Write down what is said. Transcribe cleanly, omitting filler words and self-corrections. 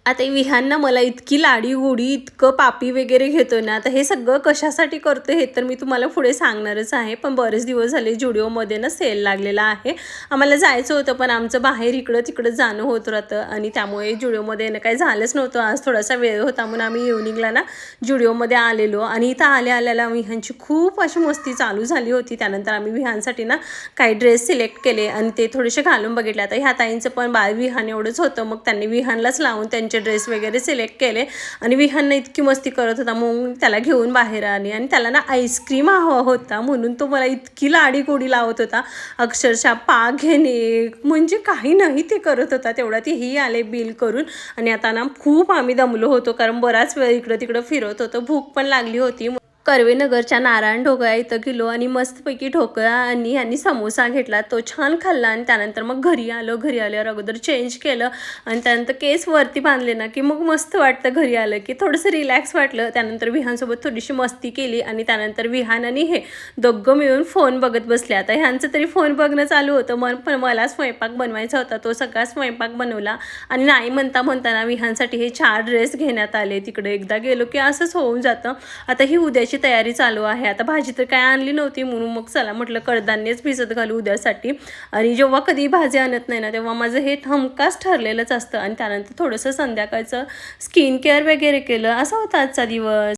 आता विहान ना मला इतकी लाडी-गोडी, इतकं पापी वगैरे घेतो ना, तर हे सगळं कशासाठी करतो हे तर मी तुम्हाला पुढे सांगणारच आहे. पण बरेच दिवस झाले जुडिओमध्ये ना सेल लागलेला आहे. आम्हाला जायचं होतं, पण आमचं बाहेर इकडं-तिकडं जाणं होत राहतं आणि त्यामुळे जुडिओमध्ये येणं काही झालंच नव्हतं. आज थोडासा वेळ होता म्हणून आम्ही इव्हनिंगला ना जुडिओमध्ये आलेलो आणि इथं आल्या-आल्याला विहानची खूप अशी मस्ती चालू झाली होती. त्यानंतर आम्ही विहानसाठी ना काही ड्रेस सिलेक्ट केले आणि ते थोडेसे घालून बघितले. आता ह्या ताईंचं पण बाळ विहान एवढंच होतं, मग त्यांनी विहानलाच लावून त्यांचे ड्रेस वगैरे सिलेक्ट केले आणि विहानने इतकी मस्ती करत होता, मग त्याला घेऊन बाहेर आली आणि त्याला ना आईस्क्रीम हवा होता म्हणून तो मला इतकी लाडीगोडी लावत होता, अक्षरशः पाक घेणे म्हणजे काही नाही ते करत होता. तेवढ्यात ही आले बिल करून आणि आता ना खूप आम्ही दमलो होतो, कारण बराच वेळ इकडं तिकडं फिरत होतो, भूक पण लागली होती. कर्वेनगरच्या नारायण ढोकळा इथं गेलो आणि मस्तपैकी ढोकळा आणि समोसा घेतला, तो छान खाल्ला आणि त्यानंतर मग घरी आल्यावर अगोदर चेंज केलं आणि त्यानंतर केस वरती बांधले ना की मग मस्त वाटतं. घरी आलं की थोडंसं रिलॅक्स वाटलं. त्यानंतर विहानसोबत थोडीशी मस्ती केली आणि त्यानंतर विहान आणि हे दोघं मिळून फोन बघत बसले. आता ह्यांचं तरी फोन बघणं चालू होतं, पण मला स्वयंपाक बनवायचा होता, तो सगळा स्वयंपाक बनवला आणि नाही म्हणताना विहानसाठी हे 4 ड्रेस घेण्यात आले. तिकडे एकदा गेलो की असंच होऊन जातं. आता ही उद्याची तयारी चालू आहे. आता भाजी तर काय आणली नव्हती म्हणून मग चला म्हटलं कडधान्यच भिजत घालू उद्यासाठी. आणि जेव्हा कधी भाजी आणत नाही ना तेव्हा माझं हे हमखास ठरलेलंच असतं. आणि त्यानंतर थोडंसं संध्याकाळचं स्किन केअर वगैरे केलं. असा होता आजचा दिवस.